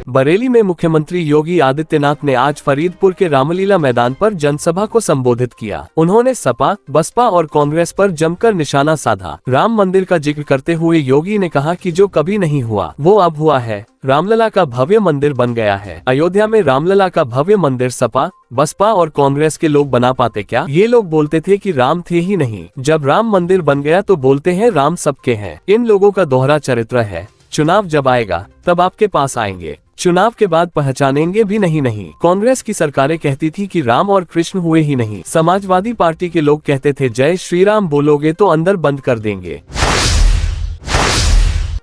बरेली में मुख्यमंत्री योगी आदित्यनाथ ने आज फरीदपुर के रामलीला मैदान पर जनसभा को संबोधित किया। उन्होंने सपा, बसपा और कांग्रेस पर जमकर निशाना साधा। राम मंदिर का जिक्र करते हुए योगी ने कहा कि जो कभी नहीं हुआ वो अब हुआ है। रामलला का भव्य मंदिर बन गया है। अयोध्या में रामलला का भव्य मंदिर सपा, बसपा और कांग्रेस के लोग बना पाते क्या? ये लोग बोलते थे कि राम थे ही नहीं, जब राम मंदिर बन गया तो बोलते हैं राम सबके हैं। इन लोगों का दोहरा चरित्र है। चुनाव जब आएगा तब आपके पास आएंगे, चुनाव के बाद पहचानेंगे भी नहीं। कांग्रेस की सरकारें कहती थी कि राम और कृष्ण हुए ही नहीं। समाजवादी पार्टी के लोग कहते थे जय श्री राम बोलोगे तो अंदर बंद कर देंगे।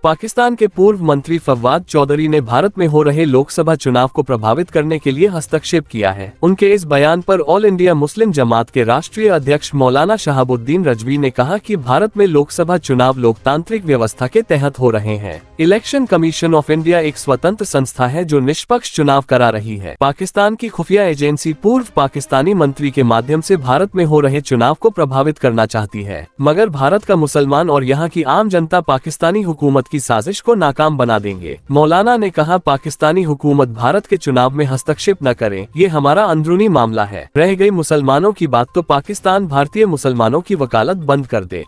पाकिस्तान के पूर्व मंत्री फवाद चौधरी ने भारत में हो रहे लोकसभा चुनाव को प्रभावित करने के लिए हस्तक्षेप किया है। उनके इस बयान पर ऑल इंडिया मुस्लिम जमात के राष्ट्रीय अध्यक्ष मौलाना शहाबुद्दीन रजवी ने कहा कि भारत में लोकसभा चुनाव लोकतांत्रिक व्यवस्था के तहत हो रहे हैं। इलेक्शन कमीशन ऑफ इंडिया एक स्वतंत्र संस्था है जो निष्पक्ष चुनाव करा रही है। पाकिस्तान की खुफिया एजेंसी पूर्व पाकिस्तानी मंत्री के माध्यम से भारत में हो रहे चुनाव को प्रभावित करना चाहती है, मगर भारत का मुसलमान और यहाँ की आम जनता पाकिस्तानी हुकूमत की साजिश को नाकाम बना देंगे। मौलाना ने कहा पाकिस्तानी हुकूमत भारत के चुनाव में हस्तक्षेप न करे, ये हमारा अंदरूनी मामला है। रह गई मुसलमानों की बात तो पाकिस्तान भारतीय मुसलमानों की वकालत बंद कर दे।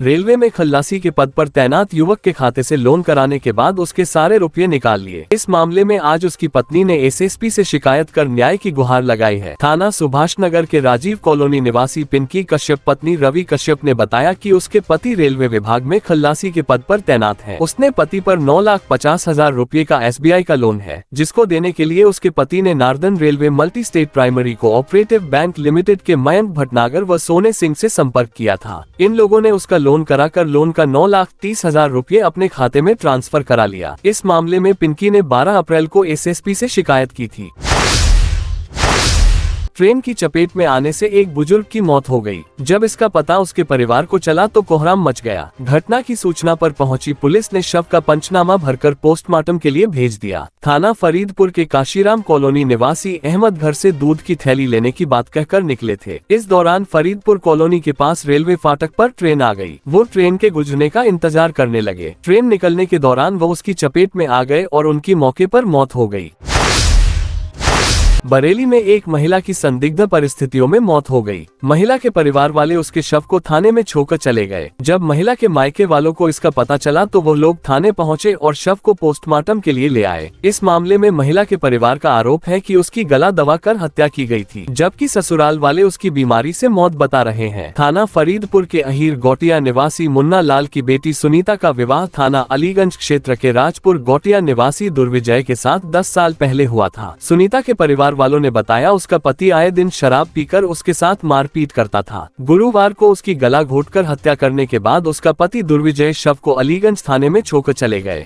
रेलवे में खल्लासी के पद पर तैनात युवक के खाते से लोन कराने के बाद उसके सारे रुपये निकाल लिए। इस मामले में आज उसकी पत्नी ने एसएसपी से शिकायत कर न्याय की गुहार लगाई है। थाना सुभाष नगर के राजीव कॉलोनी निवासी पिंकी कश्यप पत्नी रवि कश्यप ने बताया कि उसके पति रेलवे विभाग में खल्लासी के पद पर तैनात है। उसने पति पर 9,50,000 रुपये का SBI का लोन है, जिसको देने के लिए उसके पति ने northern railway multi state primary cooperative bank limited के मयंक भटनागर व सोने सिंह से संपर्क किया था। इन लोगों ने उसका लोन कराकर लोन का 9,30,000 रुपये अपने खाते में ट्रांसफर करा लिया। इस मामले में पिंकी ने 12 अप्रैल को एसएसपी से शिकायत की थी। ट्रेन की चपेट में आने से एक बुजुर्ग की मौत हो गई। जब इसका पता उसके परिवार को चला तो कोहराम मच गया। घटना की सूचना पर पहुंची पुलिस ने शव का पंचनामा भरकर पोस्टमार्टम के लिए भेज दिया। थाना फरीदपुर के काशीराम कॉलोनी निवासी अहमद घर से दूध की थैली लेने की बात कहकर निकले थे। इस दौरान फरीदपुर कॉलोनी के पास रेलवे फाटक पर ट्रेन आ गई। वो ट्रेन के गुजरने का इंतजार करने लगे। ट्रेन निकलने के दौरान वो उसकी चपेट में आ गए और उनकी मौके पर मौत हो गई। बरेली में एक महिला की संदिग्ध परिस्थितियों में मौत हो गई। महिला के परिवार वाले उसके शव को थाने में छोड़कर चले गए। जब महिला के मायके वालों को इसका पता चला तो वो लोग थाने पहुंचे और शव को पोस्टमार्टम के लिए ले आए। इस मामले में महिला के परिवार का आरोप है कि उसकी गला दबाकर हत्या की गई थी, जबकि ससुराल वाले उसकी बीमारी से मौत बता रहे हैं। थाना फरीदपुर के अहीर गोटिया निवासी मुन्ना लाल की बेटी सुनीता का विवाह थाना अलीगंज क्षेत्र के राजपुर गोटिया निवासी दुर्विजय के साथ 10 साल पहले हुआ था। सुनीता के परिवार वालों ने बताया उसका पति आए दिन शराब पीकर उसके साथ मारपीट करता था। गुरुवार को उसकी गला घोंटकर हत्या करने के बाद उसका पति दुर्विजय शव को अलीगंज थाने में छोड़कर चले गए।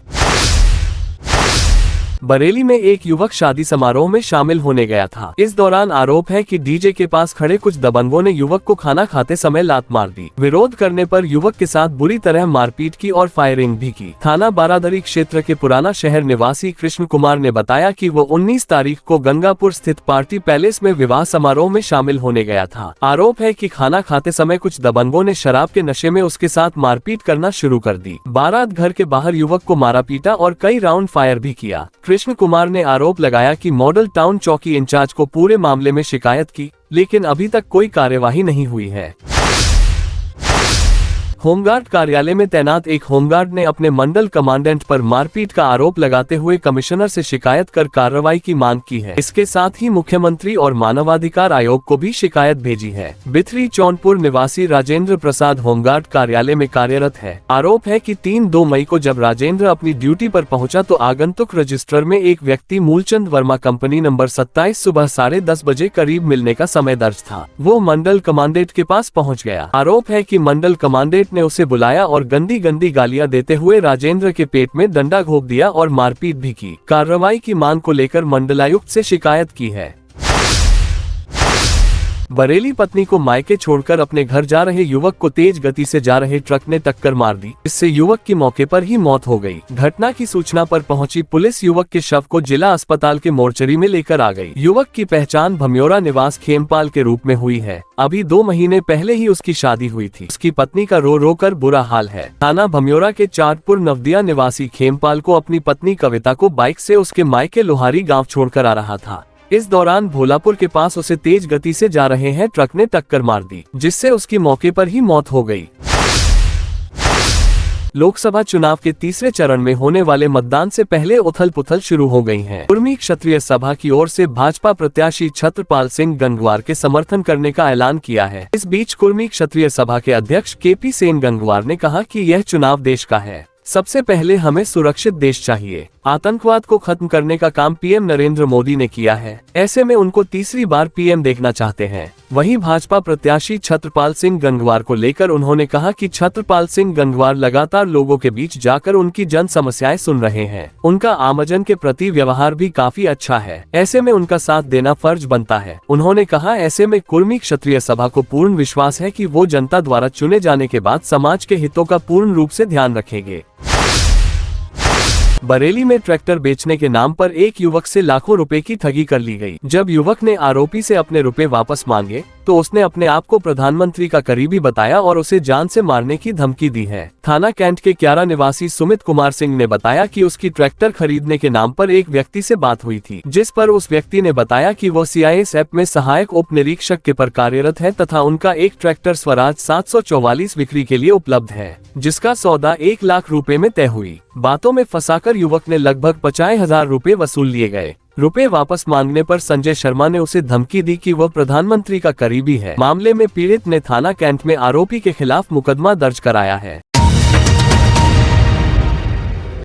बरेली में एक युवक शादी समारोह में शामिल होने गया था। इस दौरान आरोप है कि डीजे के पास खड़े कुछ दबंगों ने युवक को खाना खाते समय लात मार दी। विरोध करने पर युवक के साथ बुरी तरह मारपीट की और फायरिंग भी की। थाना बारादरी क्षेत्र के पुराना शहर निवासी कृष्ण कुमार ने बताया कि वो 19 तारीख को गंगापुर स्थित पार्टी पैलेस में विवाह समारोह में शामिल होने गया था। आरोप है कि खाना खाते समय कुछ दबंगों ने शराब के नशे में उसके साथ मारपीट करना शुरू कर दी। बारात घर के बाहर युवक को मारा पीटा और कई राउंड फायर भी किया। कृष्ण कुमार ने आरोप लगाया कि मॉडल टाउन चौकी इंचार्ज को पूरे मामले में शिकायत की, लेकिन अभी तक कोई कार्यवाही नहीं हुई है। होमगार्ड कार्यालय में तैनात एक होमगार्ड ने अपने मंडल कमांडेंट पर मारपीट का आरोप लगाते हुए कमिश्नर से शिकायत कर कार्रवाई की मांग की है। इसके साथ ही मुख्यमंत्री और मानवाधिकार आयोग को भी शिकायत भेजी है। बिथरी चौनपुर निवासी राजेंद्र प्रसाद होमगार्ड कार्यालय में कार्यरत है। आरोप है कि 3-2 मई को जब राजेंद्र अपनी ड्यूटी पर पहुंचा तो आगंतुक रजिस्टर में एक व्यक्ति मूलचंद वर्मा कंपनी नंबर 27 सुबह 10:30 बजे करीब मिलने का समय दर्ज था। वो मंडल कमांडेंट के पास पहुँच गया। आरोप है कि मंडल कमांडेंट ने उसे बुलाया और गंदी गालियां देते हुए राजेंद्र के पेट में डंडा घोंप दिया और मारपीट भी की। कार्रवाई की मांग को लेकर मंडलायुक्त से शिकायत की है। बरेली, पत्नी को मायके छोड़कर अपने घर जा रहे युवक को तेज गति से जा रहे ट्रक ने टक्कर मार दी, इससे युवक की मौके पर ही मौत हो गई। घटना की सूचना पर पहुंची पुलिस युवक के शव को जिला अस्पताल के मोर्चरी में लेकर आ गई। युवक की पहचान भम्योरा निवास खेमपाल के रूप में हुई है। अभी 2 महीने पहले ही उसकी शादी हुई थी। उसकी पत्नी का रो रो कर बुरा हाल है। थाना भम्योरा के चाटपुर नवदिया निवासी खेमपाल को अपनी पत्नी कविता को बाइक से उसके मायके लोहारी गाँव छोड़कर आ रहा था। इस दौरान भोलापुर के पास उसे तेज गति से जा रहे हैं ट्रक ने टक्कर मार दी, जिससे उसकी मौके पर ही मौत हो गई। लोकसभा चुनाव के तीसरे चरण में होने वाले मतदान से पहले उथल पुथल शुरू हो गई है। कुर्मी क्षत्रिय सभा की ओर से भाजपा प्रत्याशी छत्रपाल सिंह गंगवार के समर्थन करने का ऐलान किया है। इस बीच कुर्मी क्षत्रिय सभा के अध्यक्ष केपी सेन गंगवार ने कहा कि यह चुनाव देश का है। सबसे पहले हमें सुरक्षित देश चाहिए। आतंकवाद को खत्म करने का काम पीएम नरेंद्र मोदी ने किया है। ऐसे में उनको तीसरी बार पीएम देखना चाहते हैं। वहीं भाजपा प्रत्याशी छत्रपाल सिंह गंगवार को लेकर उन्होंने कहा कि छत्रपाल सिंह गंगवार लगातार लोगों के बीच जाकर उनकी जन समस्याएं सुन रहे हैं। उनका आमजन के प्रति व्यवहार भी काफी अच्छा है। ऐसे में उनका साथ देना फर्ज बनता है। उन्होंने कहा, ऐसे में कुर्मी क्षत्रिय सभा को पूर्ण विश्वास है कि वो जनता द्वारा चुने जाने के बाद समाज के हितों का पूर्ण रूप से ध्यान रखेंगे। बरेली में ट्रैक्टर बेचने के नाम पर एक युवक से लाखों रुपए की ठगी कर ली गई। जब युवक ने आरोपी से अपने रुपए वापस मांगे तो उसने अपने आप को प्रधानमंत्री का करीबी बताया और उसे जान से मारने की धमकी दी है। थाना कैंट के 11 निवासी सुमित कुमार सिंह ने बताया कि उसकी ट्रैक्टर खरीदने के नाम पर एक व्यक्ति से बात हुई थी, जिस पर उस व्यक्ति ने बताया कि वो CISF में सहायक उप निरीक्षक के पर कार्यरत है तथा उनका एक ट्रैक्टर स्वराज 744 बिक्री के लिए उपलब्ध है, जिसका सौदा 1 लाख रुपए में तय हुई। बातों में फंसाकर युवक ने लगभग 50,000 रुपए वसूल लिए गए। रुपए वापस मांगने पर संजय शर्मा ने उसे धमकी दी कि वह प्रधानमंत्री का करीबी है। मामले में पीड़ित ने थाना कैंट में आरोपी के खिलाफ मुकदमा दर्ज कराया है।